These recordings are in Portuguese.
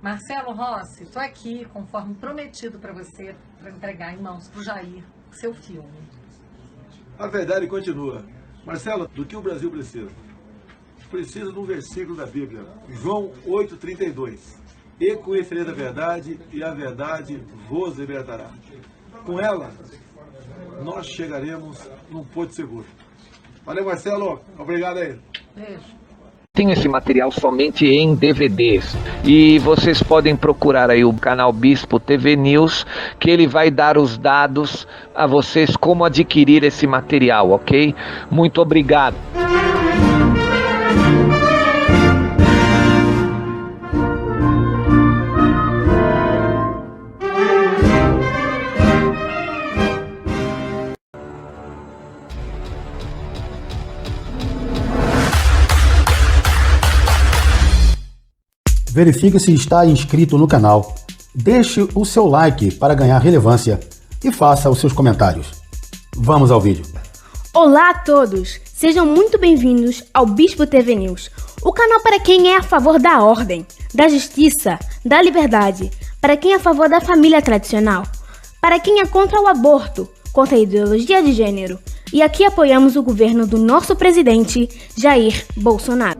Marcelo Rossi, estou aqui, conforme prometido para você, para entregar em mãos para o Jair seu filme. A verdade continua. Marcelo, do que o Brasil precisa? Precisa de um versículo da Bíblia, João 8,32. E conhecereis a verdade, e a verdade vos libertará. Com ela, nós chegaremos num porto seguro. Valeu, Marcelo. Obrigado aí. Beijo. Tenho esse material somente em DVDs e vocês podem procurar aí o canal Bispo TV News, que ele vai dar os dados a vocês como adquirir esse material, ok? Muito obrigado. Verifique se está inscrito no canal, deixe o seu like para ganhar relevância e faça os seus comentários. Vamos ao vídeo. Olá a todos, sejam muito bem-vindos ao Bispo TV News, o canal para quem é a favor da ordem, da justiça, da liberdade, para quem é a favor da família tradicional, para quem é contra o aborto, contra a ideologia de gênero. E aqui apoiamos o governo do nosso presidente, Jair Bolsonaro.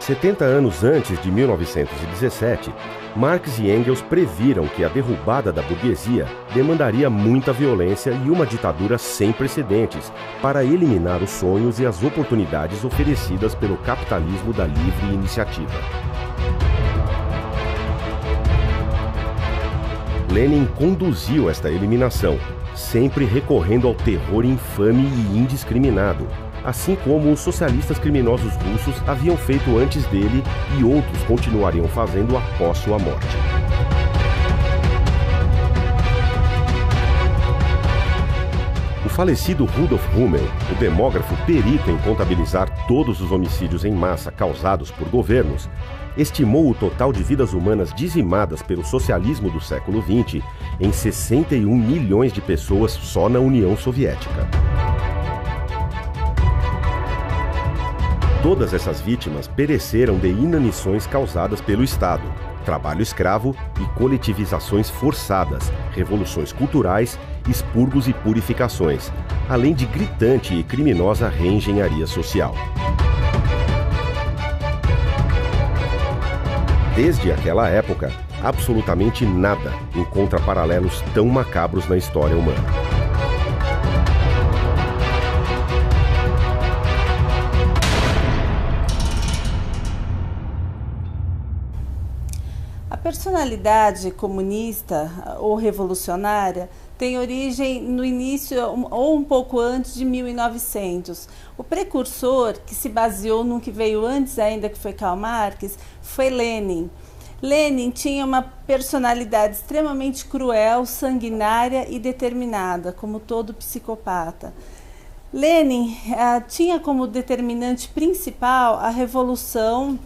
"70 anos antes de 1917, Marx e Engels previram que a derrubada da burguesia demandaria muita violência e uma ditadura sem precedentes para eliminar os sonhos e as oportunidades oferecidas pelo capitalismo da livre iniciativa. Lenin conduziu esta eliminação, sempre recorrendo ao terror infame e indiscriminado, assim como os socialistas criminosos russos haviam feito antes dele e outros continuariam fazendo após sua morte. O falecido Rudolf Hummel, o demógrafo perito em contabilizar todos os homicídios em massa causados por governos, estimou o total de vidas humanas dizimadas pelo socialismo do século XX em 61 milhões de pessoas só na União Soviética. Todas essas vítimas pereceram de inanições causadas pelo Estado, trabalho escravo e coletivizações forçadas, revoluções culturais, expurgos e purificações, além de gritante e criminosa reengenharia social. Desde aquela época, absolutamente nada encontra paralelos tão macabros na história humana. A personalidade comunista ou revolucionária tem origem no início ou um pouco antes de 1900. O precursor, que se baseou no que veio antes ainda, que foi Karl Marx, foi Lenin. Lenin tinha uma personalidade extremamente cruel, sanguinária e determinada, como todo psicopata. Lenin tinha como determinante principal a revolução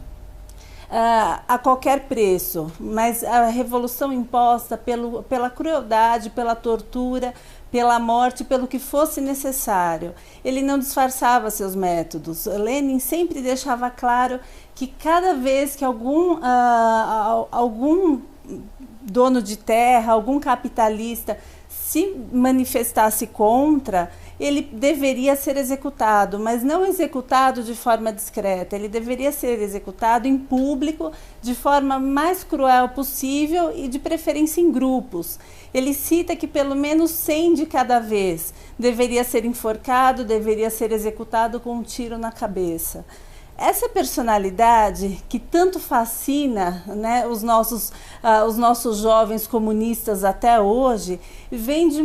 a qualquer preço, mas a revolução imposta pela crueldade, pela tortura, pela morte, pelo que fosse necessário. Ele não disfarçava seus métodos. Lenin sempre deixava claro que cada vez que algum dono de terra, algum capitalista se manifestasse contra, ele deveria ser executado, mas não executado de forma discreta. Ele deveria ser executado em público, de forma mais cruel possível e de preferência em grupos. Ele cita que pelo menos 100 de cada vez deveria ser enforcado, deveria ser executado com um tiro na cabeça. Essa personalidade que tanto fascina, né, os nossos jovens comunistas até hoje, vem de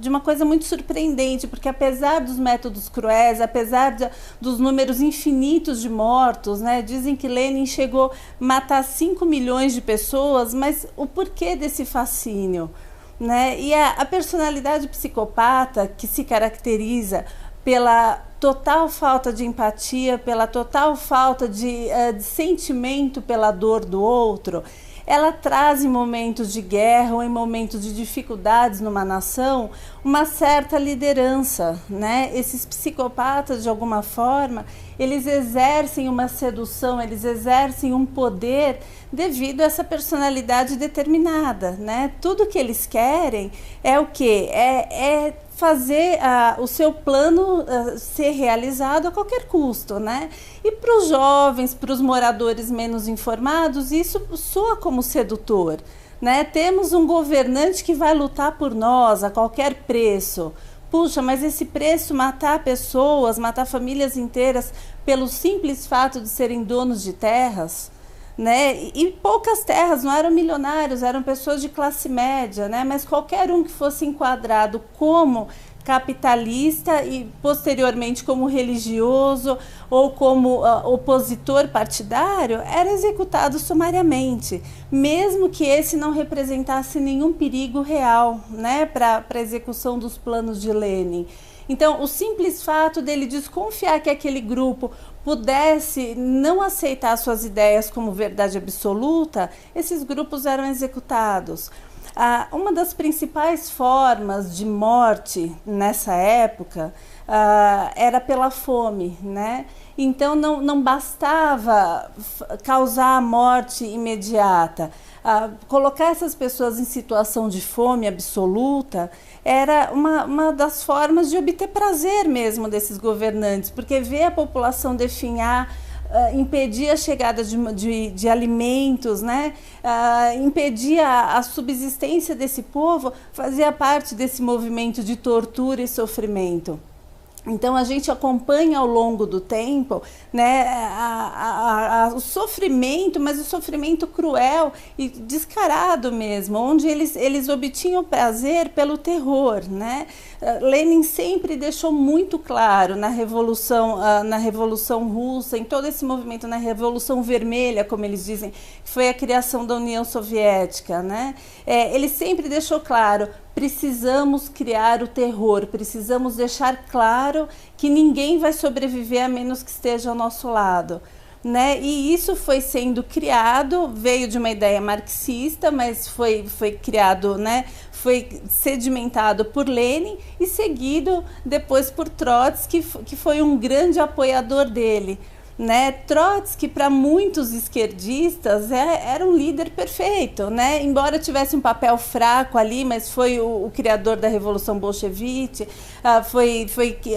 uma coisa muito surpreendente, porque apesar dos métodos cruéis, apesar dos números infinitos de mortos, né, dizem que Lenin chegou a matar 5 milhões de pessoas, mas o porquê desse fascínio? Né? E a personalidade psicopata que se caracteriza pela total falta de empatia, pela total falta de sentimento pela dor do outro, ela traz em momentos de guerra ou em momentos de dificuldades numa nação uma certa liderança, né? Esses psicopatas, de alguma forma, eles exercem uma sedução, eles exercem um poder devido a essa personalidade determinada, né? Tudo que eles querem é o quê? É fazer o seu plano ser realizado a qualquer custo, né? E para os jovens, para os moradores menos informados, isso soa como sedutor, né? Temos um governante que vai lutar por nós a qualquer preço. Puxa, mas esse preço, matar pessoas, matar famílias inteiras pelo simples fato de serem donos de terras, né? E poucas terras, não eram milionários, eram pessoas de classe média, né? Mas qualquer um que fosse enquadrado como capitalista e posteriormente como religioso ou como opositor partidário era executado sumariamente, mesmo que esse não representasse nenhum perigo real, né, para a execução dos planos de Lenin. Então, o simples fato dele desconfiar que aquele grupo pudesse não aceitar suas ideias como verdade absoluta, esses grupos eram executados. Uma das principais formas de morte nessa época era pela fome, né? Então não bastava causar a morte imediata. Colocar essas pessoas em situação de fome absoluta era uma das formas de obter prazer mesmo desses governantes, porque ver a população definhar, impedir a chegada de alimentos, né? Impedir a subsistência desse povo, fazia parte desse movimento de tortura e sofrimento. Então a gente acompanha ao longo do tempo, né, o sofrimento, mas o sofrimento cruel e descarado mesmo, onde eles obtinham prazer pelo terror, né? Lenin sempre deixou muito claro na Revolução Russa, em todo esse movimento, na Revolução Vermelha, como eles dizem, que foi a criação da União Soviética, né? Ele sempre deixou claro: precisamos criar o terror, precisamos deixar claro que ninguém vai sobreviver a menos que esteja ao nosso lado, né? E isso foi sendo criado, veio de uma ideia marxista, mas foi criado, né? Foi sedimentado por Lenin e seguido depois por Trotsky, que foi um grande apoiador dele. Né? Trotsky, para muitos esquerdistas, era um líder perfeito, né? Embora tivesse um papel fraco ali, mas foi o criador da Revolução Bolchevique, foi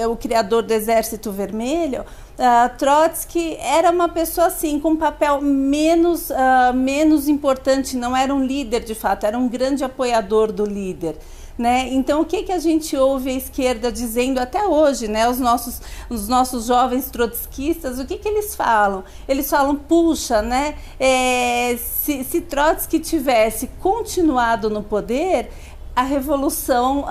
o criador do Exército Vermelho. Trotsky era uma pessoa assim, com um papel menos importante, não era um líder de fato, era um grande apoiador do líder. Né? Então, o que a gente ouve a esquerda dizendo até hoje, né? Os nossos jovens trotskistas, o que eles falam? Eles falam: puxa, né? Se Trotsky tivesse continuado no poder, a revolução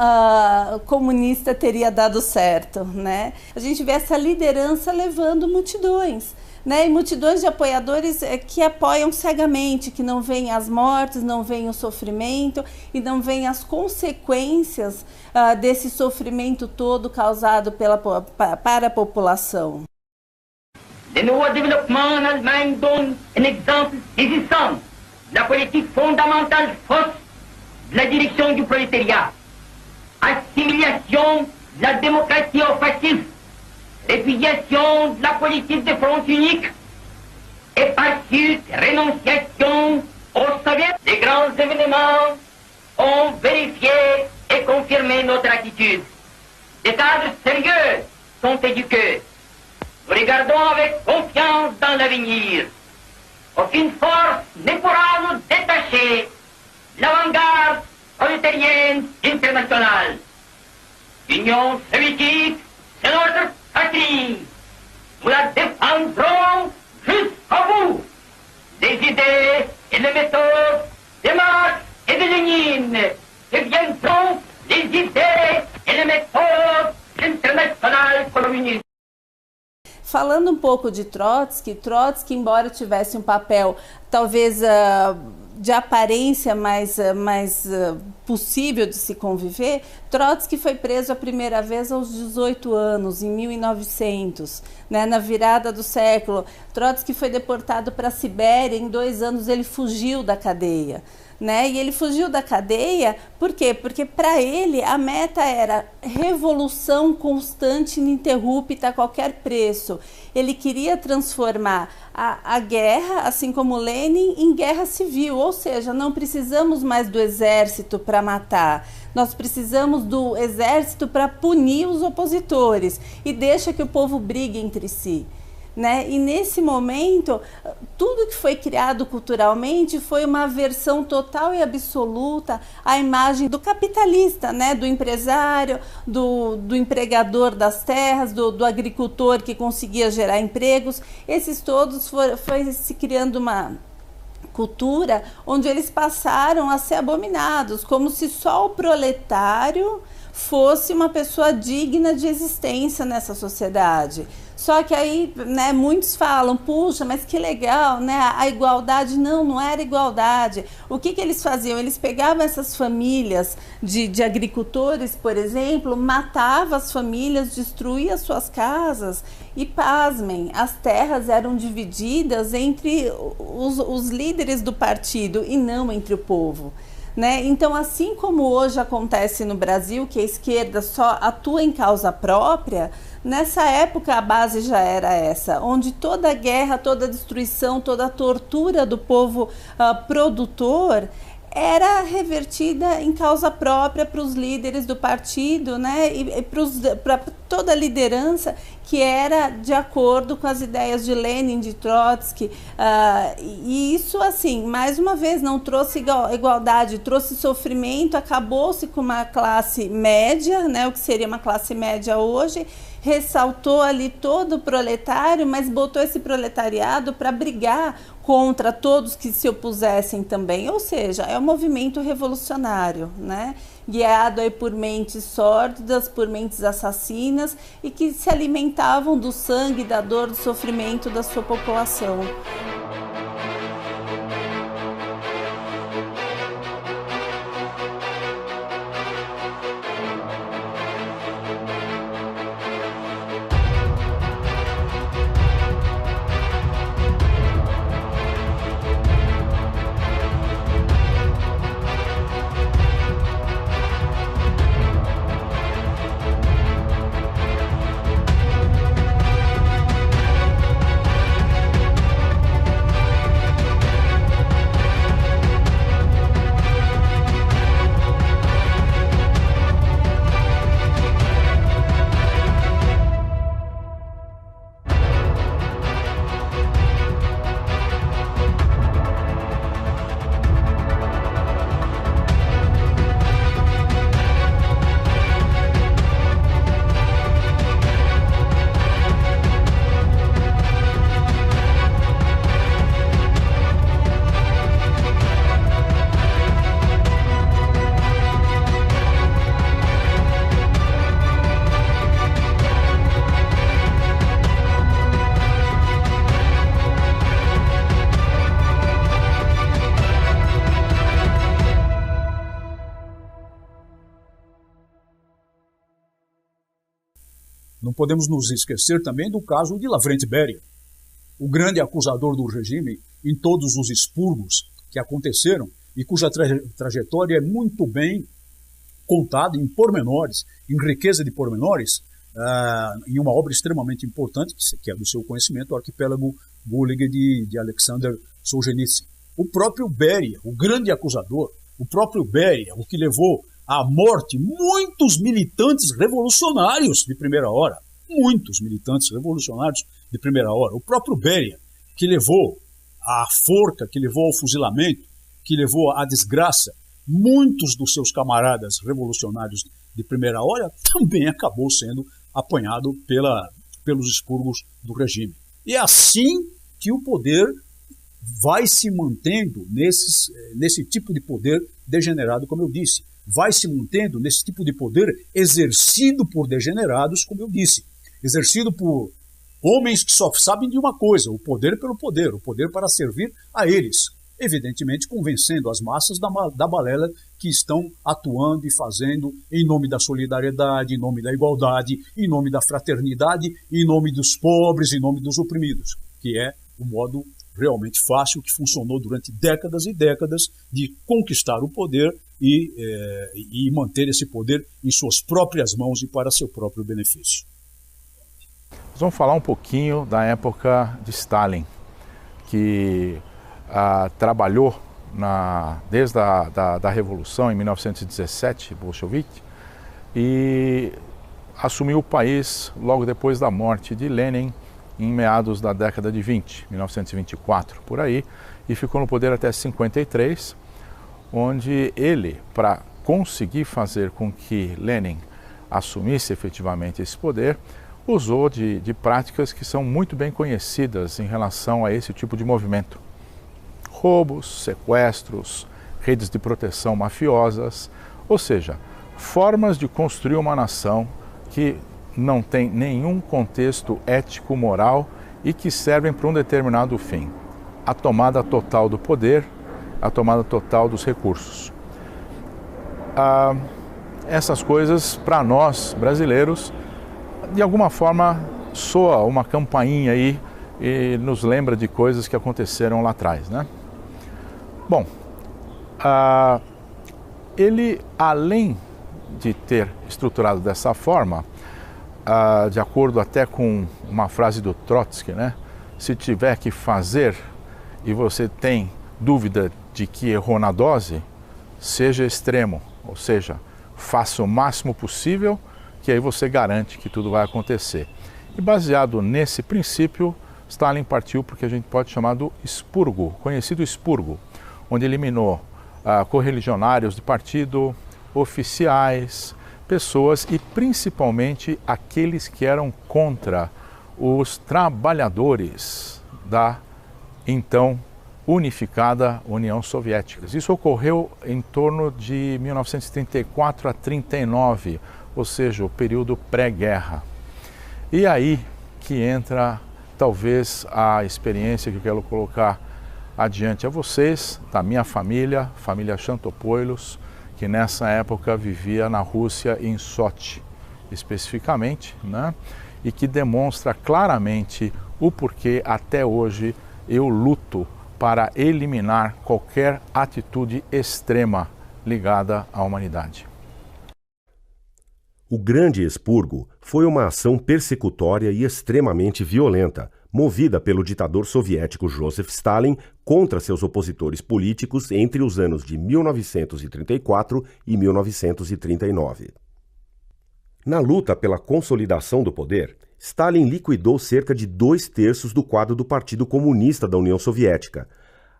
comunista teria dado certo, né? A gente vê essa liderança levando multidões, né? E multidões de apoiadores que apoiam cegamente, que não veem as mortes, não veem o sofrimento e não veem as consequências desse sofrimento todo causado para a população. Le neurodéveloppement en Allemagne donne un exemple saisissant. La politique fondamentale fausse de la direction du prolétariat, assimilation de la démocratie au fascisme, répudiation de la politique de front unique et par suite rénonciation aux soviets. Les grands événements ont vérifié et confirmé notre attitude. Des cadres sérieux sont éduqués. Nous regardons avec confiance dans l'avenir. Aucune force ne pourra nous détacher de l'avant-garde prolétarienne internationale. L'Union soviétique, c'est notre patrie. Nous la défendrons jusqu'au bout. Les idées et les méthodes de Marx et de Lénine deviendront les idées et les méthodes internationales communistes. Falando um pouco de Trotsky, embora tivesse um papel talvez de aparência mais possível de se conviver, Trotsky foi preso a primeira vez aos 18 anos, em 1900, né, na virada do século. Trotsky foi deportado para a Sibéria, em 2 anos ele fugiu da cadeia. Né? E ele fugiu da cadeia, por quê? Porque para ele a meta era revolução constante e ininterrupta a qualquer preço. Ele queria transformar a guerra, assim como Lenin, em guerra civil, ou seja, não precisamos mais do exército para matar, nós precisamos do exército para punir os opositores e deixa que o povo brigue entre si. Né? E nesse momento, tudo que foi criado culturalmente foi uma aversão total e absoluta à imagem do capitalista, né? Do empresário, do empregador das terras, do agricultor que conseguia gerar empregos. Esses todos foi se criando uma cultura onde eles passaram a ser abominados, como se só o proletário fosse uma pessoa digna de existência nessa sociedade. Só que aí, né, muitos falam, puxa, mas que legal, né, a igualdade. Não era igualdade. O que eles faziam? Eles pegavam essas famílias de agricultores, por exemplo, matavam as famílias, destruíam as suas casas e, pasmem, as terras eram divididas entre os líderes do partido e não entre o povo. Né? Então, assim como hoje acontece no Brasil, que a esquerda só atua em causa própria, nessa época a base já era essa, onde toda a guerra, toda a destruição, toda a tortura do povo produtor era revertida em causa própria para os líderes do partido, né? E para toda a liderança que era de acordo com as ideias de Lenin, de Trotsky, e isso, assim, mais uma vez, não trouxe igualdade, trouxe sofrimento, acabou-se com uma classe média, né? O que seria uma classe média hoje, ressaltou ali todo o proletário, mas botou esse proletariado para brigar contra todos que se opusessem também, ou seja, é um movimento revolucionário, né? Guiado aí por mentes sórdidas, por mentes assassinas e que se alimentavam do sangue, da dor, do sofrimento da sua população. Não podemos nos esquecer também do caso de Lavrent Beria, o grande acusador do regime em todos os expurgos que aconteceram e cuja trajetória é muito bem contada em pormenores, em riqueza de pormenores, em uma obra extremamente importante, que é do seu conhecimento, o Arquipélago Gulliver de Alexander Solzhenitsyn. O próprio Beria, o grande acusador, o próprio Beria, o que levou à morte muitos militantes revolucionários de primeira hora, o próprio Beria, que levou à forca, que levou ao fuzilamento, que levou à desgraça muitos dos seus camaradas revolucionários de primeira hora, também acabou sendo apanhado pelos expurgos do regime. E é assim que o poder vai se mantendo nesse tipo de poder degenerado, como eu disse. Vai se mantendo nesse tipo de poder exercido por degenerados, como eu disse. Exercido por homens que só sabem de uma coisa, o poder pelo poder, o poder para servir a eles. Evidentemente convencendo as massas da balela que estão atuando e fazendo em nome da solidariedade, em nome da igualdade, em nome da fraternidade, em nome dos pobres, em nome dos oprimidos, que é o modo realmente fácil que funcionou durante décadas e décadas de conquistar o poder e manter esse poder em suas próprias mãos e para seu próprio benefício. Nós vamos falar um pouquinho da época de Stalin, que trabalhou desde a Revolução em 1917, bolchevique, e assumiu o país logo depois da morte de Lenin, em meados da década de 20, 1924, por aí, e ficou no poder até 53, onde ele, para conseguir fazer com que Lenin assumisse efetivamente esse poder, usou de práticas que são muito bem conhecidas em relação a esse tipo de movimento. Roubos, sequestros, redes de proteção mafiosas, ou seja, formas de construir uma nação que não tem nenhum contexto ético-moral e que servem para um determinado fim: a tomada total do poder, a tomada total dos recursos. Essas coisas, para nós brasileiros, de alguma forma soa uma campainha aí e nos lembra de coisas que aconteceram lá atrás, né? Bom, ele, além de ter estruturado dessa forma, de acordo até com uma frase do Trotsky, né? Se tiver que fazer e você tem dúvida de que errou na dose, seja extremo, ou seja, faça o máximo possível, que aí você garante que tudo vai acontecer. E baseado nesse princípio, Stalin partiu porque a gente pode chamar do expurgo, conhecido expurgo, onde eliminou correligionários de partido, oficiais, pessoas e principalmente aqueles que eram contra os trabalhadores da então unificada União Soviética. Isso ocorreu em torno de 1934 a 39, ou seja, o período pré-guerra. E aí que entra talvez a experiência que eu quero colocar adiante a vocês, da minha família, família Chantopoilos, que nessa época vivia na Rússia, em Sochi, especificamente, né? E que demonstra claramente o porquê até hoje eu luto para eliminar qualquer atitude extrema ligada à humanidade. O Grande Expurgo foi uma ação persecutória e extremamente violenta, movida pelo ditador soviético Joseph Stalin contra seus opositores políticos entre os anos de 1934 e 1939. Na luta pela consolidação do poder, Stalin liquidou cerca de 2/3 do quadro do Partido Comunista da União Soviética.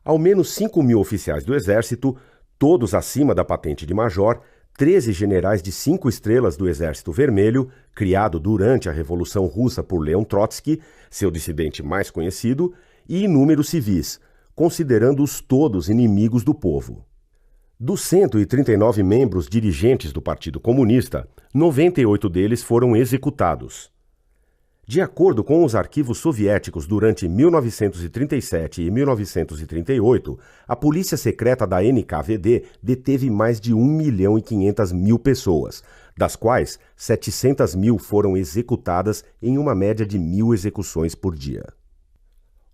Ao menos 5.000 oficiais do exército, todos acima da patente de major, 13 generais de 5 estrelas do Exército Vermelho, criado durante a Revolução Russa por Leon Trotsky, seu dissidente mais conhecido, e inúmeros civis, considerando-os todos inimigos do povo. Dos 139 membros dirigentes do Partido Comunista, 98 deles foram executados. De acordo com os arquivos soviéticos, durante 1937 e 1938, a polícia secreta da NKVD deteve mais de 1.500.000 pessoas, das quais 700.000 foram executadas em uma média de 1.000 execuções por dia.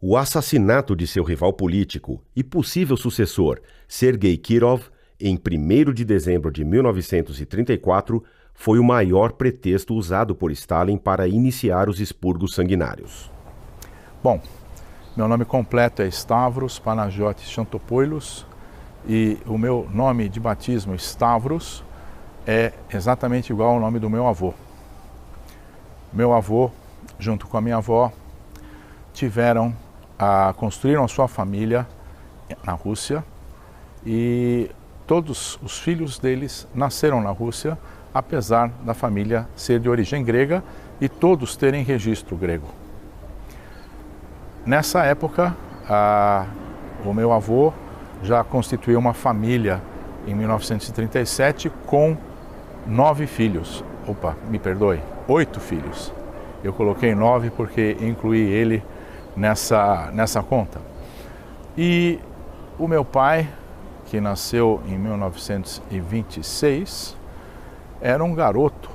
O assassinato de seu rival político e possível sucessor, Sergei Kirov, em 1º de dezembro de 1934, foi o maior pretexto usado por Stalin para iniciar os expurgos sanguinários. Bom, meu nome completo é Stavros Panagiotis Xantopoulos e o meu nome de batismo, Stavros, é exatamente igual ao nome do meu avô. Meu avô, junto com a minha avó, construíram a sua família na Rússia e todos os filhos deles nasceram na Rússia, apesar da família ser de origem grega e todos terem registro grego. Nessa época, o meu avô já constituiu uma família em 1937 com 9 filhos. 8 filhos. Eu coloquei 9 porque incluí ele nessa conta. E o meu pai, que nasceu em 1926, era um garoto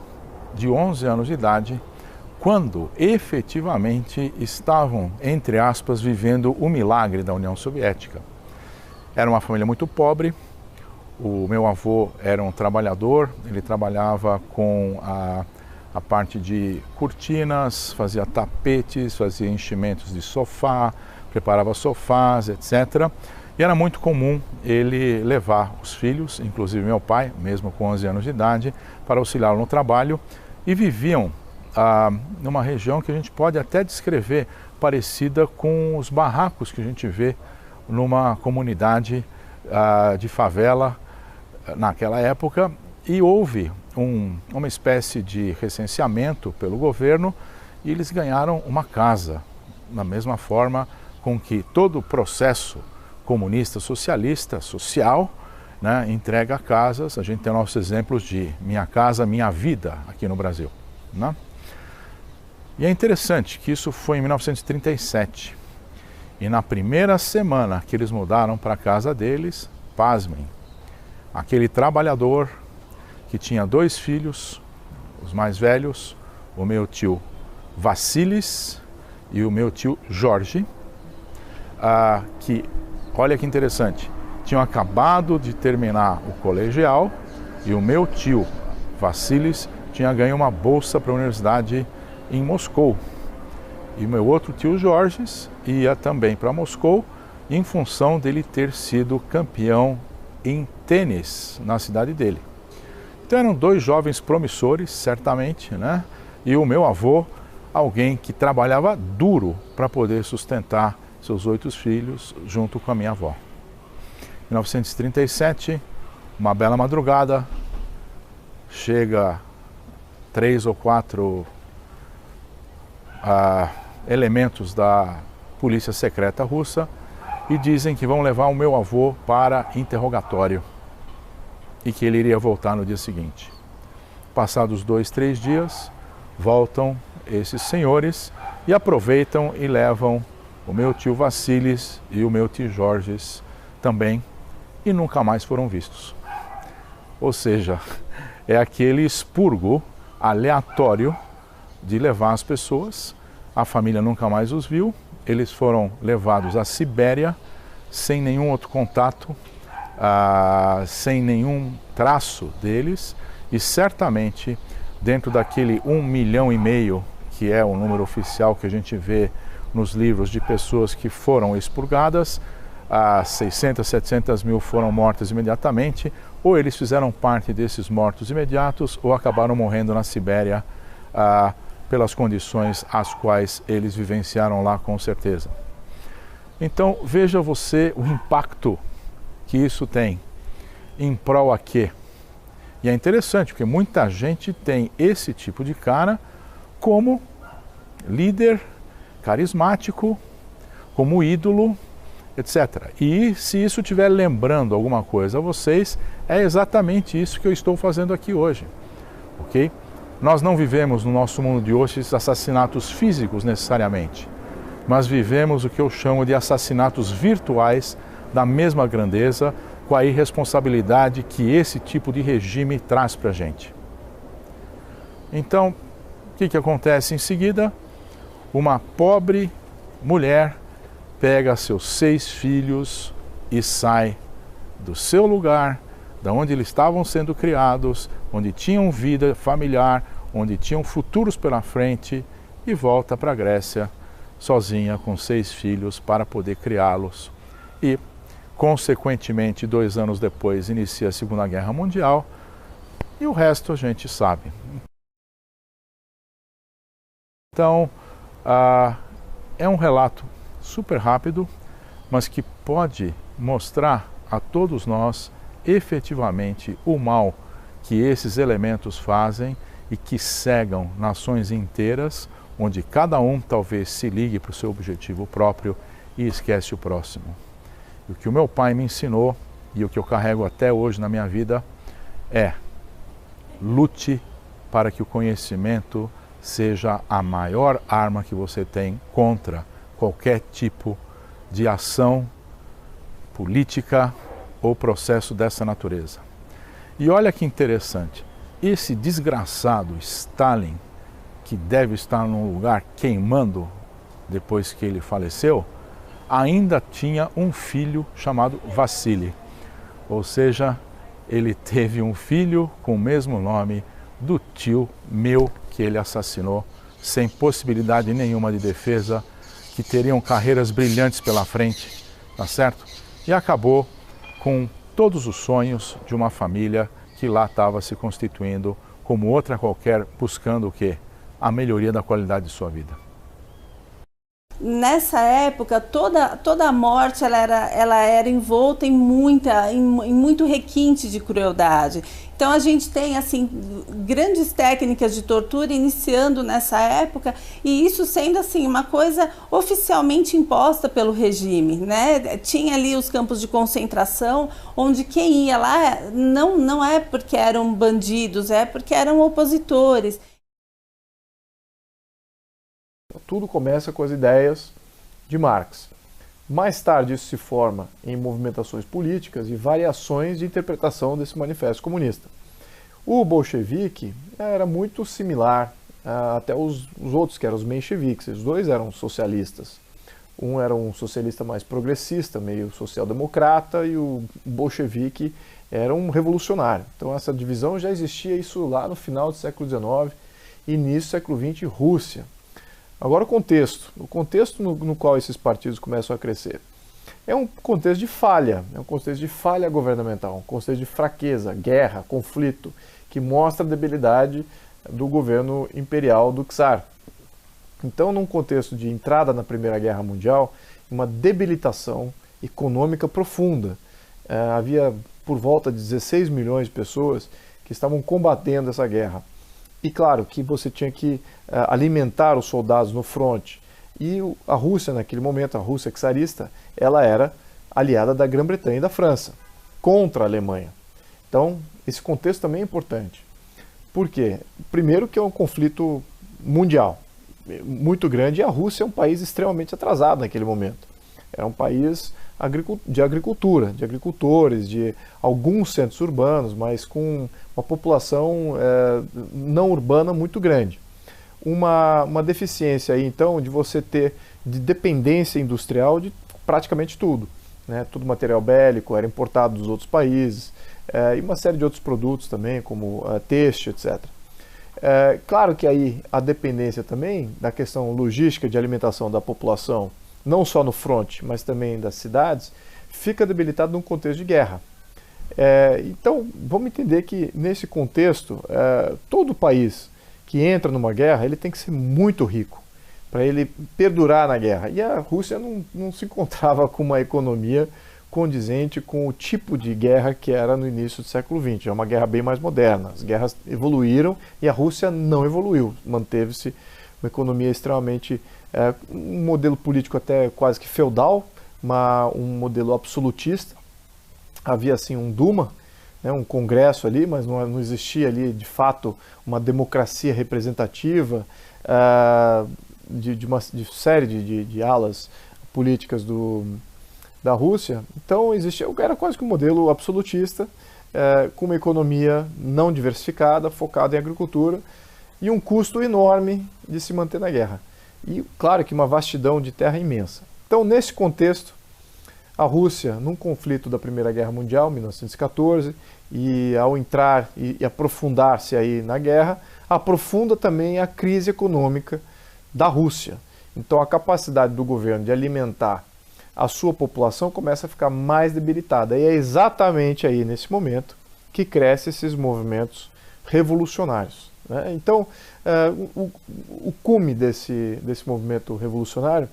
de 11 anos de idade quando efetivamente estavam, entre aspas, vivendo o milagre da União Soviética. Era uma família muito pobre, o meu avô era um trabalhador, ele trabalhava com a parte de cortinas, fazia tapetes, fazia enchimentos de sofá, preparava sofás, etc. E era muito comum ele levar os filhos, inclusive meu pai, mesmo com 11 anos de idade, para auxiliá-lo no trabalho, e viviam numa região que a gente pode até descrever parecida com os barracos que a gente vê numa comunidade de favela naquela época, e houve uma espécie de recenseamento pelo governo e eles ganharam uma casa, da mesma forma com que todo o processo comunista, socialista, social, né, entrega casas. A gente tem nossos exemplos de Minha Casa Minha Vida aqui no Brasil, né? E é interessante que isso foi em 1937. E na primeira semana que eles mudaram para a casa deles, pasmem, aquele trabalhador que tinha 2 filhos, os mais velhos, o meu tio Vassilis e o meu tio Jorge, que, olha que interessante, tinham acabado de terminar o colegial e o meu tio Vassilis tinha ganho uma bolsa para a universidade em Moscou. E meu outro tio Jorge ia também para Moscou em função dele ter sido campeão em tênis na cidade dele. Então eram 2 jovens promissores, certamente, né? E o meu avô, alguém que trabalhava duro para poder sustentar seus 8 filhos junto com a minha avó. Em 1937, uma bela madrugada, chega 3 ou 4 elementos da polícia secreta russa e dizem que vão levar o meu avô para interrogatório e que ele iria voltar no dia seguinte. Passados 2, 3 dias, voltam esses senhores e aproveitam e levam o meu tio Vassilis e o meu tio Jorge também e nunca mais foram vistos. Ou seja, é aquele expurgo aleatório de levar as pessoas, a família nunca mais os viu, eles foram levados à Sibéria sem nenhum outro contato, sem nenhum traço deles e certamente dentro daquele 1,5 milhão que é o número oficial que a gente vê nos livros de pessoas que foram expurgadas, 600, 700 mil foram mortas imediatamente, ou eles fizeram parte desses mortos imediatos ou acabaram morrendo na Sibéria pelas condições as quais eles vivenciaram lá, com certeza. Então veja você o impacto que isso tem em prol a quê? E é interessante porque muita gente tem esse tipo de cara como líder carismático, como ídolo, etc. E se isso estiver lembrando alguma coisa a vocês, é exatamente isso que eu estou fazendo aqui hoje, ok? Nós não vivemos no nosso mundo de hoje assassinatos físicos necessariamente, mas vivemos o que eu chamo de assassinatos virtuais da mesma grandeza, com a irresponsabilidade que esse tipo de regime traz para a gente. Então, o que acontece em seguida? Uma pobre mulher pega seus 6 filhos e sai do seu lugar, da onde eles estavam sendo criados, onde tinham vida familiar, onde tinham futuros pela frente, e volta para a Grécia sozinha com 6 filhos para poder criá-los. E, consequentemente, 2 anos depois, inicia a Segunda Guerra Mundial, e o resto a gente sabe. Então, é um relato super rápido, mas que pode mostrar a todos nós efetivamente o mal que esses elementos fazem e que cegam nações inteiras, onde cada um talvez se ligue para o seu objetivo próprio e esquece o próximo. E o que o meu pai me ensinou e o que eu carrego até hoje na minha vida é: lute para que o conhecimento seja a maior arma que você tem contra qualquer tipo de ação política ou processo dessa natureza. E olha que interessante, esse desgraçado Stalin, que deve estar num lugar queimando depois que ele faleceu, ainda tinha um filho chamado Vassili. Ou seja, ele teve um filho com o mesmo nome do tio meu que ele assassinou, sem possibilidade nenhuma de defesa, que teriam carreiras brilhantes pela frente, tá certo? E acabou com todos os sonhos de uma família que lá estava se constituindo como outra qualquer, buscando o quê? A melhoria da qualidade de sua vida. Nessa época, toda a morte ela era envolta em muito requinte de crueldade. Então a gente tem assim grandes técnicas de tortura iniciando nessa época, e isso sendo assim uma coisa oficialmente imposta pelo regime, né? Tinha ali os campos de concentração, onde quem ia lá não é porque eram bandidos, é porque eram opositores. Tudo começa com as ideias de Marx. Mais tarde isso se forma em movimentações políticas e variações de interpretação desse manifesto comunista. O bolchevique era muito similar até os outros, que eram os mencheviques. Os dois eram socialistas. Um era um socialista mais progressista, meio social-democrata, e o bolchevique era um revolucionário. Então essa divisão já existia, isso lá no final do século XIX e início do século XX, Rússia. Agora o contexto no qual esses partidos começam a crescer. É um contexto de falha, governamental, um contexto de fraqueza, guerra, conflito, que mostra a debilidade do governo imperial do czar. Então, num contexto de entrada na Primeira Guerra Mundial, uma debilitação econômica profunda. Havia por volta de 16 milhões de pessoas que estavam combatendo essa guerra. E claro que você tinha que alimentar os soldados no fronte. E a Rússia, naquele momento, a Rússia czarista, ela era aliada da Grã-Bretanha e da França, contra a Alemanha. Então, esse contexto também é importante. Por quê? Primeiro que é um conflito mundial, muito grande, e a Rússia é um país extremamente atrasado naquele momento. Era um país de agricultura, de agricultores, de alguns centros urbanos, mas com uma população não urbana muito grande. Uma deficiência aí, então, de você ter de dependência industrial de praticamente tudo, né? Todo material bélico era importado dos outros países, e uma série de outros produtos também, como têxtil, etc. Claro que aí a dependência também da questão logística de alimentação da população, não só no fronte, mas também das cidades, fica debilitado num contexto de guerra. Então, vamos entender que nesse contexto, todo país que entra numa guerra, ele tem que ser muito rico para ele perdurar na guerra. E a Rússia não se encontrava com uma economia condizente com o tipo de guerra que era no início do século XX. É uma guerra bem mais moderna. As guerras evoluíram e a Rússia não evoluiu. Manteve-se uma economia extremamente... um modelo político até quase que feudal, um modelo absolutista. Havia assim um Duma, né, um congresso ali, mas não existia ali de fato uma democracia representativa de uma série de alas políticas da Rússia. Então era quase que um modelo absolutista, com uma economia não diversificada, focada em agricultura, e um custo enorme de se manter na guerra. E claro que uma vastidão de terra imensa. Então, nesse contexto, a Rússia, num conflito da Primeira Guerra Mundial, 1914, e ao entrar e aprofundar-se aí na guerra, aprofunda também a crise econômica da Rússia. Então, a capacidade do governo de alimentar a sua população começa a ficar mais debilitada. E é exatamente aí, nesse momento, que crescem esses movimentos revolucionários, né? Então, o cume desse movimento revolucionário,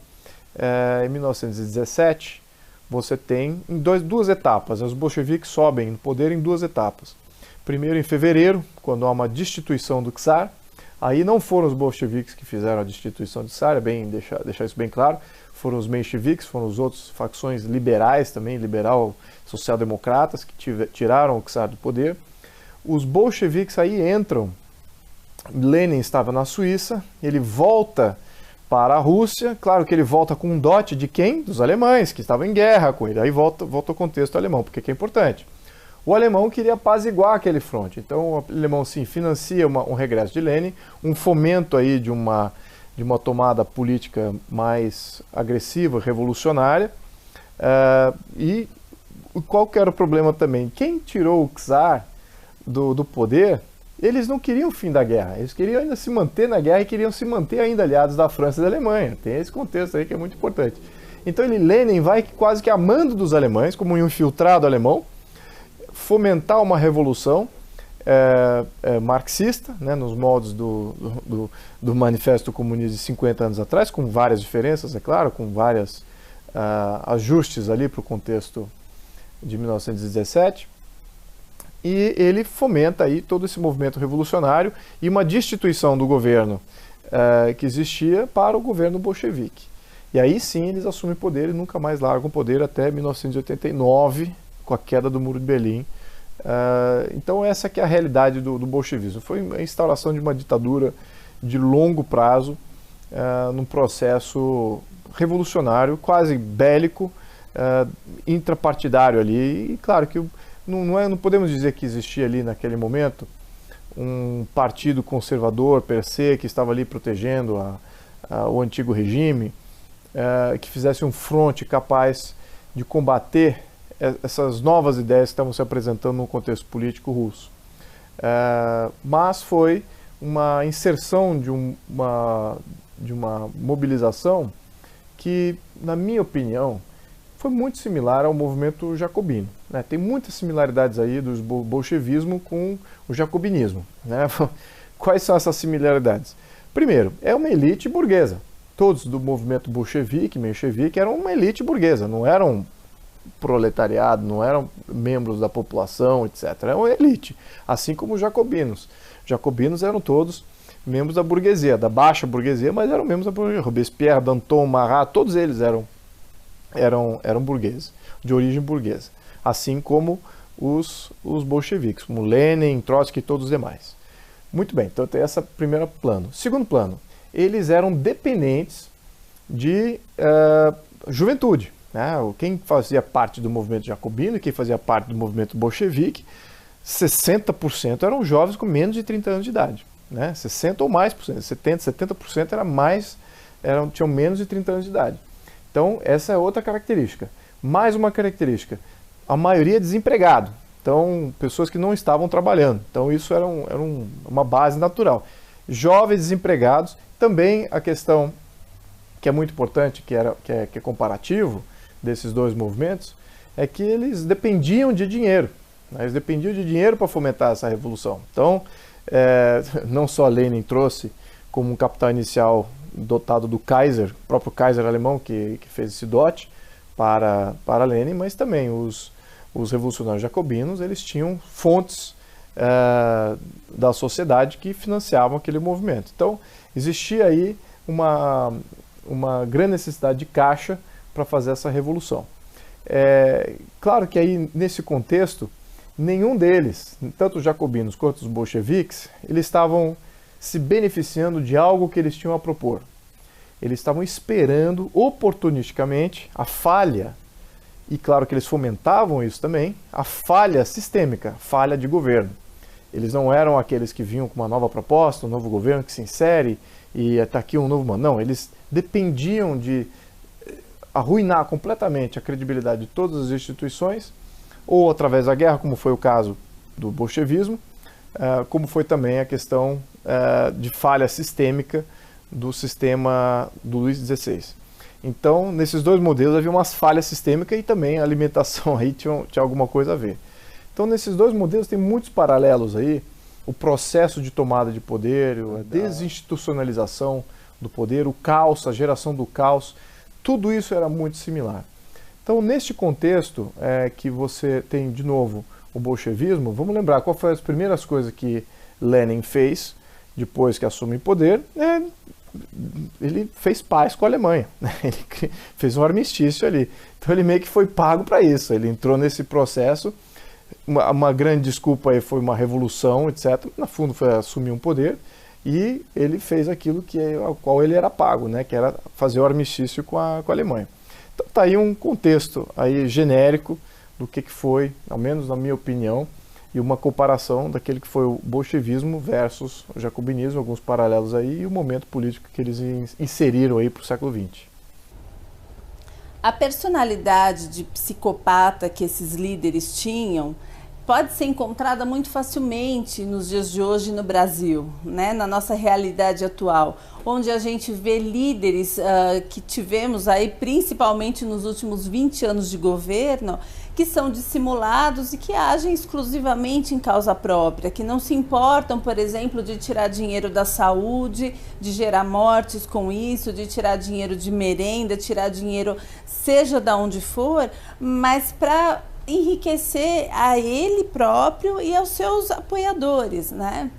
em 1917, você tem em duas etapas. Os bolcheviques sobem no poder em duas etapas. Primeiro, em fevereiro, quando há uma destituição do czar. Aí não foram os bolcheviques que fizeram a destituição do czar, é bem deixar isso bem claro. Foram os mencheviques, foram os outros facções liberais também, liberal, social-democratas, que tiraram o czar do poder. Os bolcheviques aí entram. Lenin estava na Suíça, ele volta para a Rússia, claro que ele volta com um dote de quem? Dos alemães, que estavam em guerra com ele. Aí volta ao contexto alemão, porque é importante. O alemão queria apaziguar aquele fronte, então o alemão sim financia um regresso de Lenin, um fomento aí de uma tomada política mais agressiva, revolucionária, e qual que era o problema também? Quem tirou o czar do poder, eles não queriam o fim da guerra, eles queriam ainda se manter na guerra e queriam se manter ainda aliados da França e da Alemanha. Tem esse contexto aí que é muito importante. Então Lenin vai quase que a mando dos alemães, como um infiltrado alemão, fomentar uma revolução marxista, né, nos moldes do Manifesto Comunista de 50 anos atrás, com várias diferenças, é claro, com vários ajustes ali para o contexto de 1917. E ele fomenta aí todo esse movimento revolucionário e uma destituição do governo que existia para o governo bolchevique. E aí sim eles assumem poder e nunca mais largam o poder até 1989, com a queda do Muro de Berlim. Então essa que é a realidade do bolchevismo. Foi a instauração de uma ditadura de longo prazo, num processo revolucionário, quase bélico, intrapartidário ali. E claro que não podemos dizer que existia ali naquele momento um partido conservador per se que estava ali protegendo o antigo regime, que fizesse um fronte capaz de combater essas novas ideias que estavam se apresentando no contexto político russo. Mas foi uma inserção de uma mobilização que, na minha opinião, foi muito similar ao movimento jacobino, né? Tem muitas similaridades aí do bolchevismo com o jacobinismo, né? Quais são essas similaridades? Primeiro, é uma elite burguesa. Todos do movimento bolchevique, menchevique, eram uma elite burguesa, não eram proletariado, não eram membros da população, etc. Era uma elite, assim como os jacobinos. Jacobinos eram todos membros da burguesia, da baixa burguesia, mas eram membros da burguesia. Robespierre, Danton, Marat, todos eles eram burgueses, de origem burguesa, assim como os bolcheviques, como Lenin, Trotsky e todos os demais. Muito bem, então tem esse primeiro plano. Segundo plano, eles eram dependentes de juventude, né? Quem fazia parte do movimento jacobino e quem fazia parte do movimento bolchevique, 60% eram jovens com menos de 30 anos de idade, né? 60 ou mais por cento, 70% tinham menos de 30 anos de idade. Então, essa é outra característica. Mais uma característica, a maioria desempregado. Então, pessoas que não estavam trabalhando. Então, isso era uma base natural. Jovens desempregados, também a questão que é muito importante, que é comparativo desses dois movimentos, é que eles dependiam de dinheiro, né? Eles dependiam de dinheiro para fomentar essa revolução. Então, não só Lenin trouxe como um capital inicial dotado do Kaiser, o próprio Kaiser alemão que fez esse dote para Lenin, mas também os revolucionários jacobinos, eles tinham fontes da sociedade que financiavam aquele movimento. Então, existia aí uma grande necessidade de caixa para fazer essa revolução. Claro que aí, nesse contexto, nenhum deles, tanto os jacobinos quanto os bolcheviques, eles estavam se beneficiando de algo que eles tinham a propor. Eles estavam esperando oportunisticamente a falha, e claro que eles fomentavam isso também, a falha sistêmica, falha de governo. Eles não eram aqueles que vinham com uma nova proposta, um novo governo que se insere e está aqui um novo... Não, eles dependiam de arruinar completamente a credibilidade de todas as instituições, ou através da guerra, como foi o caso do bolchevismo, como foi também a questão de falha sistêmica do sistema do Luís XVI. Então, nesses dois modelos havia umas falhas sistêmicas e também a alimentação aí tinha alguma coisa a ver. Então, nesses dois modelos tem muitos paralelos aí, o processo de tomada de poder, a desinstitucionalização do poder, o caos, a geração do caos, tudo isso era muito similar. Então, neste contexto que você tem, de novo, o bolchevismo, vamos lembrar qual foi as primeiras coisas que Lenin fez depois que assume o poder. Ele fez paz com a Alemanha, ele fez um armistício ali. Então ele meio que foi pago para isso, ele entrou nesse processo. Uma grande desculpa aí foi uma revolução, etc. No fundo foi assumir um poder e ele fez aquilo ao qual ele era pago, né, que era fazer o armistício com a Alemanha. Então tá aí um contexto aí genérico do que foi, ao menos na minha opinião, e uma comparação daquele que foi o bolchevismo versus o jacobinismo, alguns paralelos aí, e o momento político que eles inseriram aí para o século XX. A personalidade de psicopata que esses líderes tinham pode ser encontrada muito facilmente nos dias de hoje no Brasil, né? Na nossa realidade atual, onde a gente vê líderes que tivemos aí, principalmente nos últimos 20 anos de governo, que são dissimulados e que agem exclusivamente em causa própria, que não se importam, por exemplo, de tirar dinheiro da saúde, de gerar mortes com isso, de tirar dinheiro de merenda, tirar dinheiro seja de onde for, mas para enriquecer a ele próprio e aos seus apoiadores, né?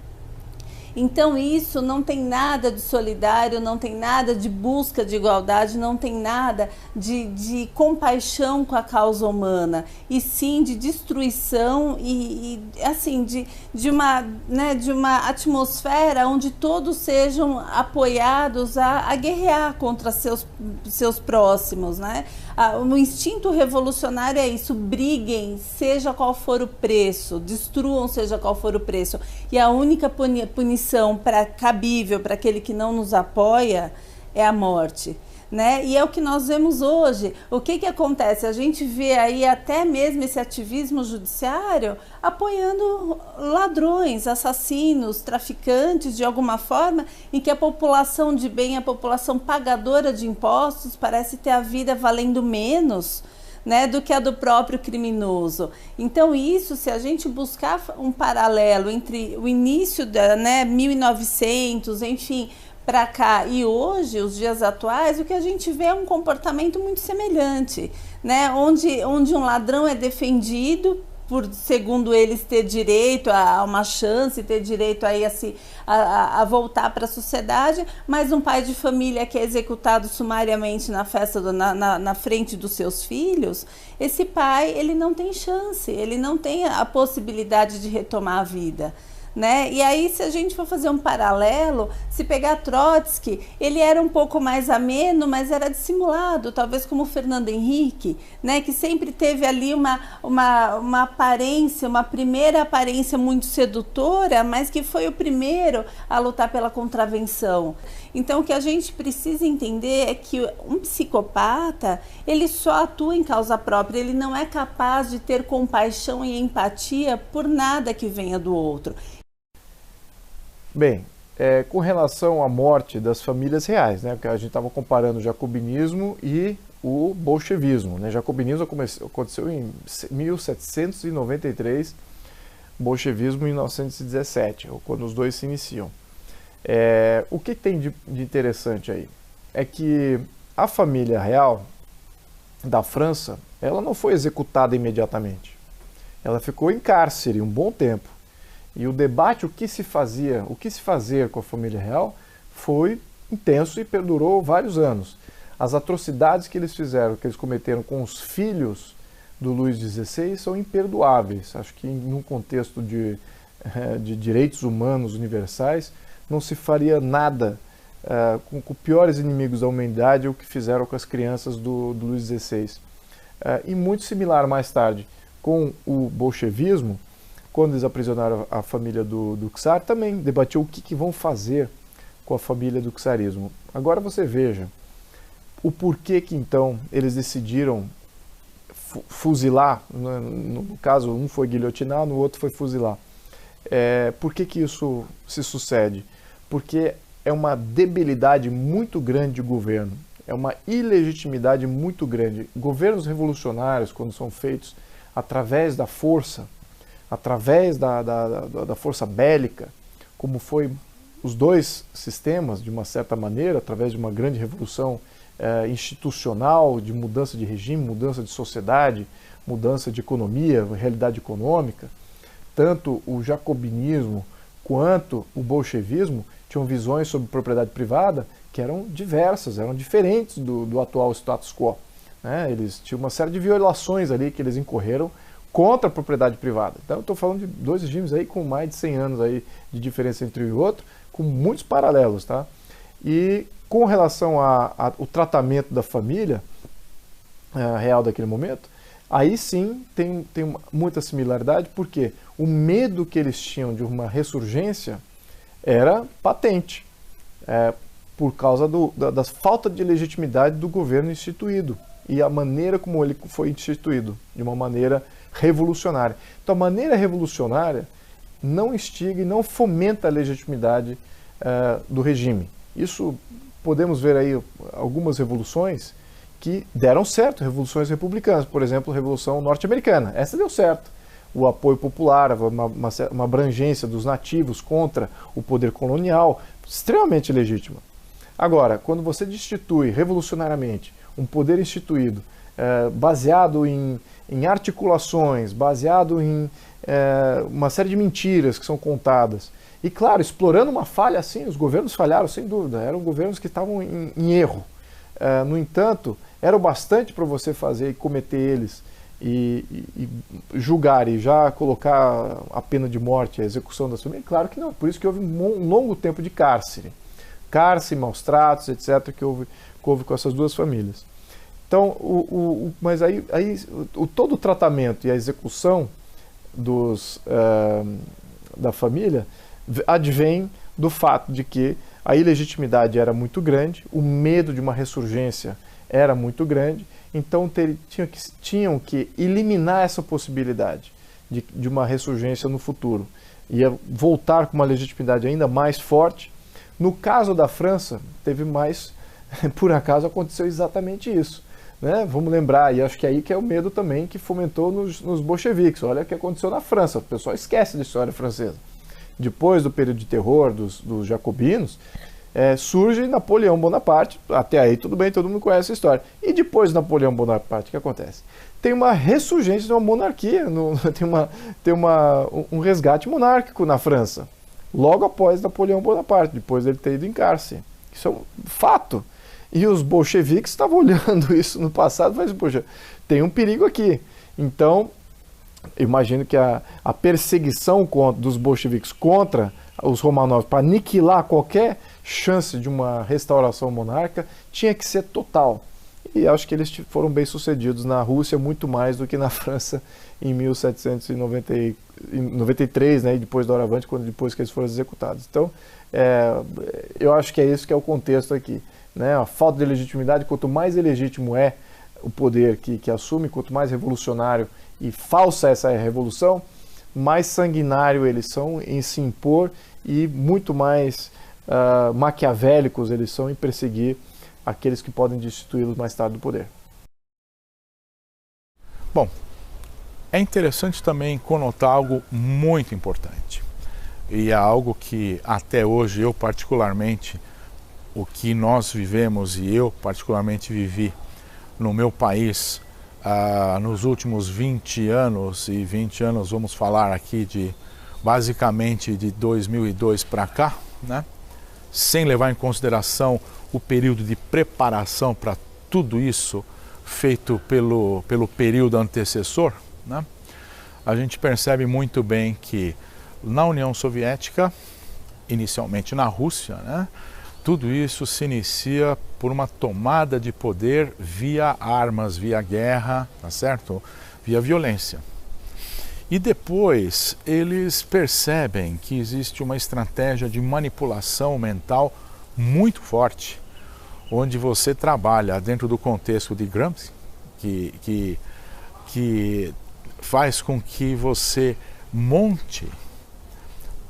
Então isso não tem nada de solidário, não tem nada de busca de igualdade, não tem nada de compaixão com a causa humana, e sim de destruição e assim, de uma atmosfera onde todos sejam apoiados a guerrear contra seus próximos, né? O instinto revolucionário é isso: briguem, seja qual for o preço, destruam, seja qual for o preço. E a única punição cabível para aquele que não nos apoia é a morte, né? E é o que nós vemos hoje. O que acontece? A gente vê aí até mesmo esse ativismo judiciário apoiando ladrões, assassinos, traficantes, de alguma forma, em que a população de bem, a população pagadora de impostos, parece ter a vida valendo menos, né, do que a do próprio criminoso. Então isso, se a gente buscar um paralelo entre o início da 1900, enfim, para cá e hoje, os dias atuais, o que a gente vê é um comportamento muito semelhante, né, onde um ladrão é defendido por, segundo eles, ter direito a uma chance, ter direito aí a voltar para a sociedade, mas um pai de família que é executado sumariamente na festa, na frente dos seus filhos, esse pai, ele não tem chance, ele não tem a possibilidade de retomar a vida, né? E aí, se a gente for fazer um paralelo, se pegar Trotsky, ele era um pouco mais ameno, mas era dissimulado, talvez como Fernando Henrique, né? Que sempre teve ali uma aparência, uma primeira aparência muito sedutora, mas que foi o primeiro a lutar pela contravenção. Então, o que a gente precisa entender é que um psicopata, ele só atua em causa própria, ele não é capaz de ter compaixão e empatia por nada que venha do outro. Bem, com relação à morte das famílias reais, né, porque a gente estava comparando o jacobinismo e o bolchevismo, né? Jacobinismo aconteceu em 1793, bolchevismo em 1917, quando os dois se iniciam. O que tem de interessante aí é que a família real da França, ela não foi executada imediatamente, ela ficou em cárcere um bom tempo. E o debate, o que se fazer com a família real, foi intenso e perdurou vários anos. As atrocidades que eles fizeram, que eles cometeram com os filhos do Luís XVI são imperdoáveis. Acho que num contexto de direitos humanos universais, não se faria nada com piores inimigos da humanidade o que fizeram com as crianças do Luís XVI. E muito similar mais tarde com o bolchevismo, quando eles aprisionaram a família do czar, também debatiu o que vão fazer com a família do czarismo. Agora você veja, o porquê que então eles decidiram fuzilar, no caso um foi guilhotinar, no outro foi fuzilar. Por que isso se sucede? Porque é uma debilidade muito grande de governo, é uma ilegitimidade muito grande. Governos revolucionários, quando são feitos através da força, através da força bélica, como foi os dois sistemas, de uma certa maneira, através de uma grande revolução institucional, de mudança de regime, mudança de sociedade, mudança de economia, realidade econômica, tanto o jacobinismo quanto o bolchevismo tinham visões sobre propriedade privada que eram diversas, eram diferentes do atual status quo. Né? Eles tinham uma série de violações ali que eles incorreram contra a propriedade privada. Então eu estou falando de dois regimes aí com mais de 100 anos aí de diferença entre um e outro, com muitos paralelos. Tá? E com relação ao tratamento da família real daquele momento, aí sim tem muita similaridade, porque o medo que eles tinham de uma ressurgência era patente, por causa da falta de legitimidade do governo instituído e a maneira como ele foi instituído, de uma maneira revolucionária. Então a maneira revolucionária não instiga e não fomenta a legitimidade do regime. Isso podemos ver aí algumas revoluções que deram certo, revoluções republicanas, por exemplo, a Revolução Norte-Americana. Essa deu certo. O apoio popular, uma abrangência dos nativos contra o poder colonial, extremamente legítima. Agora, quando você destitui revolucionariamente um poder instituído, baseado em articulações, baseado em uma série de mentiras que são contadas, e claro, explorando uma falha assim, os governos falharam sem dúvida, eram governos que estavam em erro. No entanto, era o bastante para você fazer e cometer eles e julgar e já colocar a pena de morte, a execução das famílias? Claro que não, por isso que houve um longo tempo de cárcere, maus tratos, etc., que houve com essas duas famílias. Então, mas aí todo o tratamento e a execução da família advém do fato de que a ilegitimidade era muito grande, o medo de uma ressurgência era muito grande, então tinham que eliminar essa possibilidade de uma ressurgência no futuro. Ia voltar com uma legitimidade ainda mais forte. No caso da França, teve mais, por acaso aconteceu exatamente isso. Né? Vamos lembrar, e acho que aí que é o medo também que fomentou nos bolcheviques. Olha o que aconteceu na França, o pessoal esquece da história francesa. Depois do período de terror dos jacobinos, surge Napoleão Bonaparte. Até aí tudo bem, todo mundo conhece a história. E depois de Napoleão Bonaparte, o que acontece? Tem uma ressurgência de uma monarquia, tem um resgate monárquico na França, logo após Napoleão Bonaparte, depois dele ter ido em cárcere. Isso é um fato. E os bolcheviques estavam olhando isso no passado e falaram, poxa, tem um perigo aqui. Então, imagino que a perseguição dos bolcheviques contra os Romanov para aniquilar qualquer chance de uma restauração monárquica tinha que ser total. E acho que eles foram bem sucedidos na Rússia muito mais do que na França em 1793, né, e depois do Doravante, depois que eles foram executados. Então, eu acho que é isso que é o contexto aqui. Né? A falta de legitimidade, quanto mais ilegítimo é o poder que assume, quanto mais revolucionário e falsa essa revolução, mais sanguinário eles são em se impor e muito mais maquiavélicos eles são em perseguir aqueles que podem destituí-los mais tarde do poder. Bom, é interessante também conotar algo muito importante. E é algo que até hoje eu particularmente, o que nós vivemos e eu particularmente vivi no meu país nos últimos 20 anos, e 20 anos vamos falar aqui basicamente de 2002 para cá, né? Sem levar em consideração o período de preparação para tudo isso feito pelo período antecessor, né? A gente percebe muito bem que na União Soviética, inicialmente na Rússia, né, tudo isso se inicia por uma tomada de poder via armas, via guerra, tá certo? Via violência. E depois eles percebem que existe uma estratégia de manipulação mental muito forte, onde você trabalha dentro do contexto de Gramsci, que faz com que você monte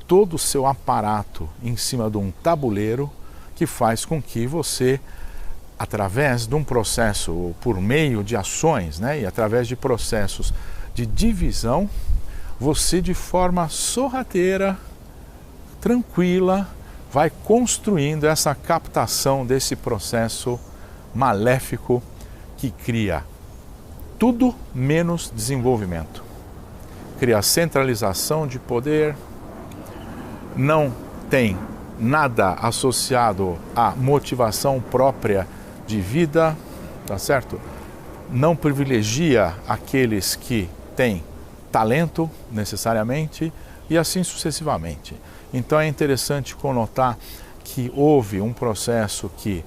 todo o seu aparato em cima de um tabuleiro, que faz com que você, através de um processo, por meio de ações, né, e através de processos de divisão, você de forma sorrateira, tranquila, vai construindo essa captação desse processo maléfico que cria tudo menos desenvolvimento. Cria centralização de poder, não tem nada associado à motivação própria de vida, tá certo? Não privilegia aqueles que têm talento necessariamente e assim sucessivamente. Então é interessante conotar que houve um processo que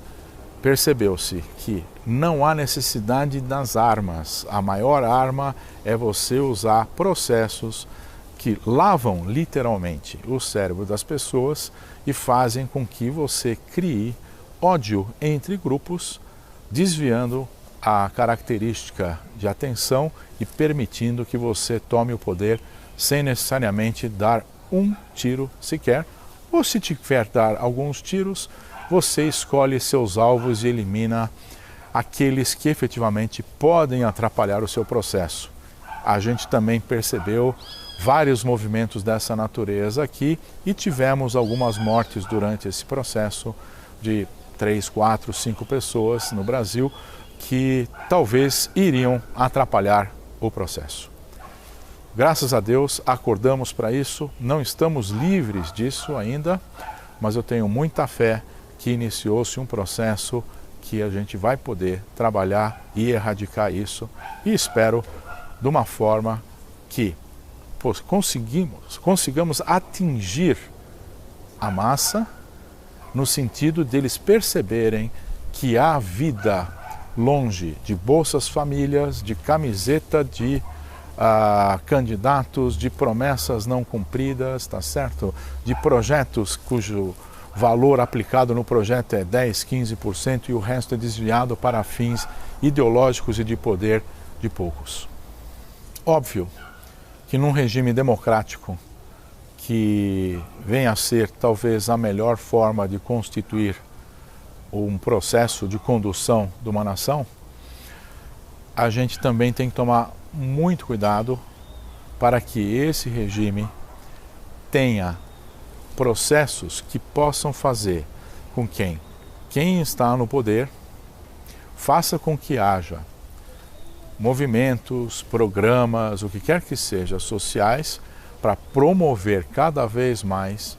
percebeu-se que não há necessidade das armas. A maior arma é você usar processos que lavam literalmente o cérebro das pessoas e fazem com que você crie ódio entre grupos, desviando a característica de atenção e permitindo que você tome o poder sem necessariamente dar um tiro sequer, ou se tiver dar alguns tiros, você escolhe seus alvos e elimina aqueles que efetivamente podem atrapalhar o seu processo. A gente também percebeu vários movimentos dessa natureza aqui e tivemos algumas mortes durante esse processo de 3, 4, 5 pessoas no Brasil que talvez iriam atrapalhar o processo. Graças a Deus acordamos para isso, não estamos livres disso ainda, mas eu tenho muita fé que iniciou-se um processo que a gente vai poder trabalhar e erradicar isso, e espero de uma forma que consigamos atingir a massa no sentido deles perceberem que há vida longe de Bolsas Famílias, de camiseta de candidatos, de promessas não cumpridas, tá certo? De projetos cujo valor aplicado no projeto é 10, 15% e o resto é desviado para fins ideológicos e de poder de poucos. Óbvio que num regime democrático que venha a ser talvez a melhor forma de constituir um processo de condução de uma nação, a gente também tem que tomar muito cuidado para que esse regime tenha processos que possam fazer com que quem está no poder faça com que haja movimentos, programas, o que quer que seja, sociais, para promover cada vez mais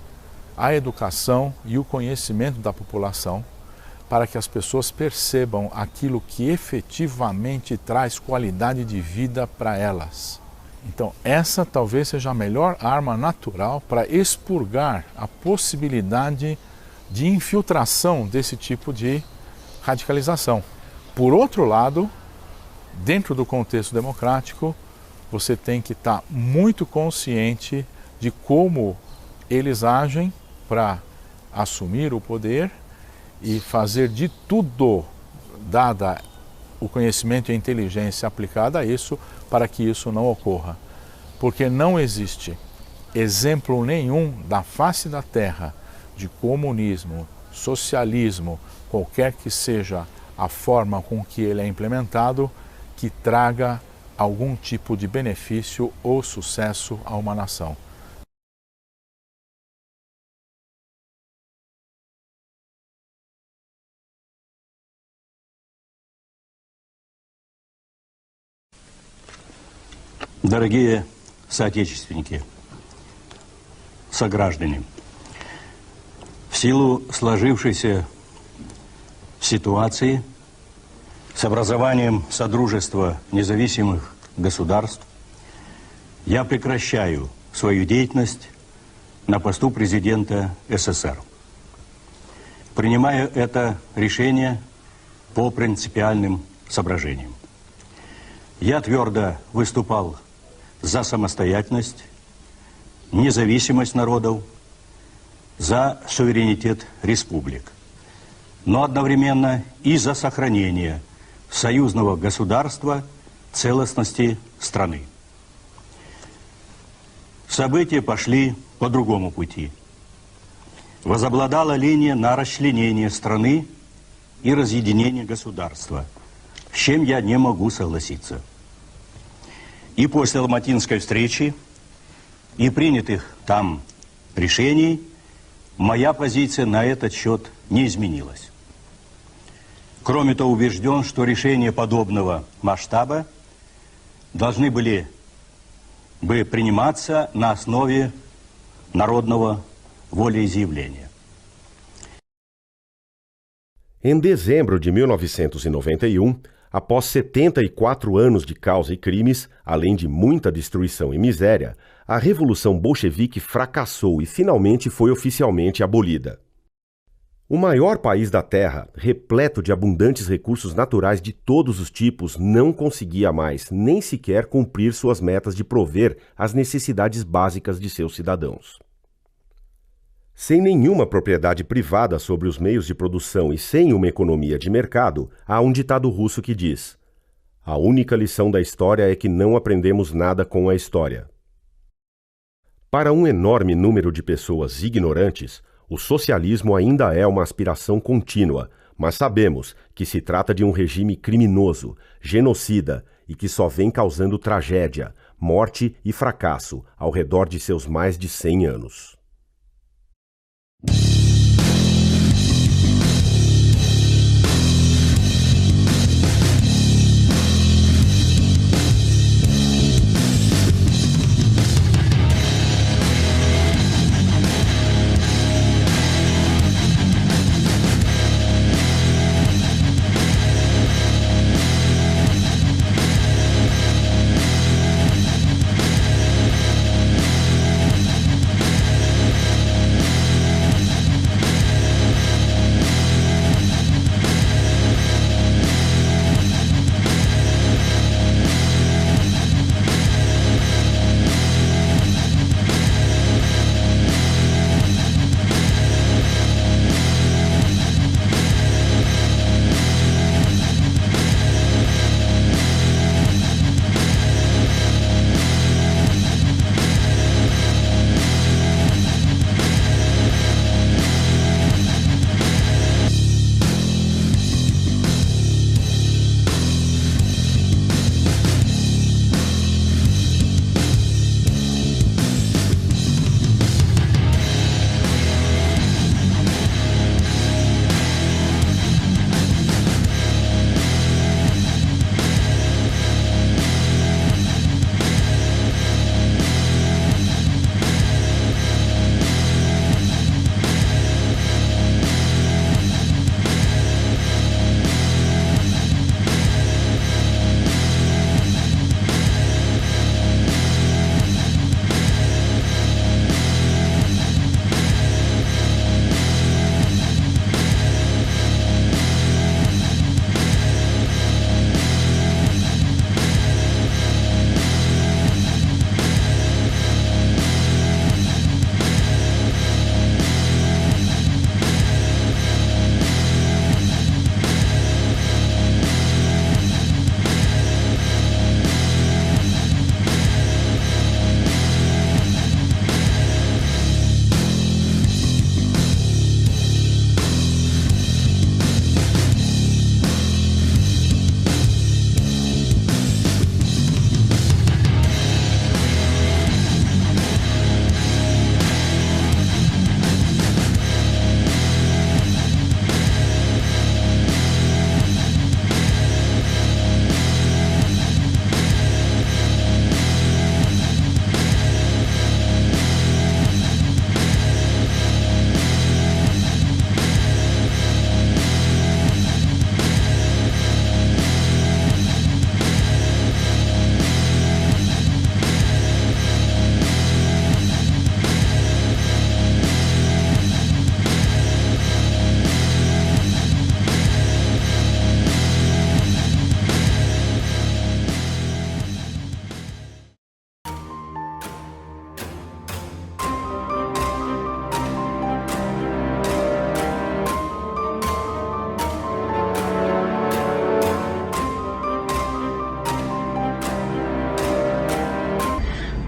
a educação e o conhecimento da população, para que as pessoas percebam aquilo que efetivamente traz qualidade de vida para elas. Então, essa talvez seja a melhor arma natural para expurgar a possibilidade de infiltração desse tipo de radicalização. Por outro lado, dentro do contexto democrático, você tem que estar muito consciente de como eles agem para assumir o poder e fazer de tudo, dada o conhecimento e a inteligência aplicada a isso, para que isso não ocorra. Porque não existe exemplo nenhum da face da terra de comunismo, socialismo, qualquer que seja a forma com que ele é implementado, que traga algum tipo de benefício ou sucesso a uma nação. Дорогие соотечественники, сограждане, в силу сложившейся ситуации с образованием Содружества независимых государств я прекращаю свою деятельность на посту президента СССР. Принимаю это решение по принципиальным соображениям. Я твердо выступал за самостоятельность, независимость народов, за суверенитет республик. но одновременно и за сохранение союзного государства, целостности страны. События пошли по другому пути. Возобладала линия на расчленение страны и разъединение государства, с чем я не могу согласиться. И после Алматинской встречи и принятых там решений моя позиция на этот счет не изменилась. Кроме того, убежден, что решения подобного масштаба должны были бы приниматься на основе народного volizivlenia. Em dezembro de 1991, após 74 anos de causa e crimes, além de muita destruição e miséria, a Revolução Bolchevique fracassou e finalmente foi oficialmente abolida. O maior país da Terra, repleto de abundantes recursos naturais de todos os tipos, não conseguia mais nem sequer cumprir suas metas de prover as necessidades básicas de seus cidadãos. Sem nenhuma propriedade privada sobre os meios de produção e sem uma economia de mercado, há um ditado russo que diz: "A única lição da história é que não aprendemos nada com a história." Para um enorme número de pessoas ignorantes, o socialismo ainda é uma aspiração contínua, mas sabemos que se trata de um regime criminoso, genocida e que só vem causando tragédia, morte e fracasso ao redor de seus mais de 100 anos.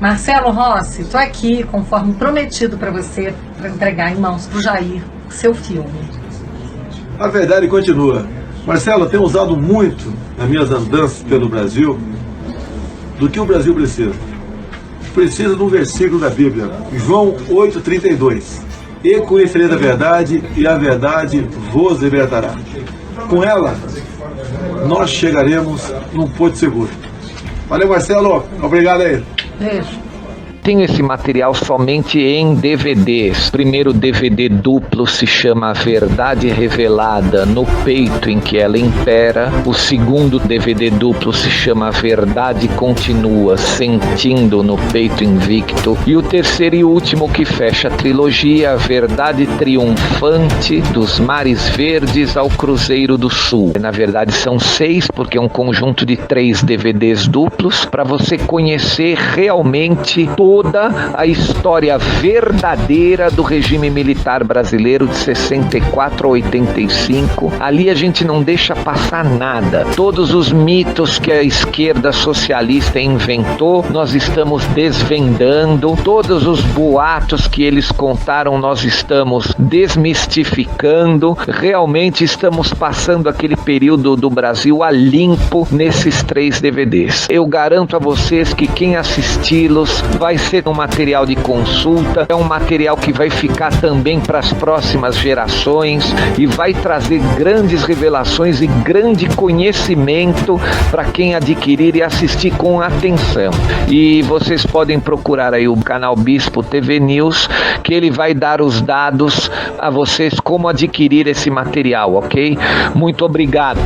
Marcelo Rossi, estou aqui, conforme prometido para você, para entregar em mãos para o Jair seu filme. A verdade continua. Marcelo, eu tenho usado muito nas minhas andanças pelo Brasil do que o Brasil precisa. Precisa de um versículo da Bíblia, João 8,32. E conhecereis a verdade, e a verdade vos libertará. Com ela, nós chegaremos num porto seguro. Valeu, Marcelo. Obrigado aí. Beijo. Tenho esse material somente em DVDs. O primeiro DVD duplo se chama A Verdade Revelada no Peito em que ela impera. O segundo DVD duplo se chama A Verdade Continua, Sentindo no Peito Invicto. E o terceiro e último que fecha a trilogia, A Verdade Triunfante dos Mares Verdes ao Cruzeiro do Sul. Na verdade são 6, porque é um conjunto de 3 DVDs duplos para você conhecer realmente toda a história verdadeira do regime militar brasileiro de 64 a 85. Ali a gente não deixa passar nada. Todos os mitos que a esquerda socialista inventou, nós estamos desvendando. Todos os boatos que eles contaram, nós estamos desmistificando. Realmente estamos passando aquele período do Brasil a limpo nesses 3 DVDs. Eu garanto a vocês que quem assisti-los vai ser um material de consulta, é um material que vai ficar também para as próximas gerações e vai trazer grandes revelações e grande conhecimento para quem adquirir e assistir com atenção. E vocês podem procurar aí o canal Bispo TV News, que ele vai dar os dados a vocês como adquirir esse material, ok? Muito obrigado.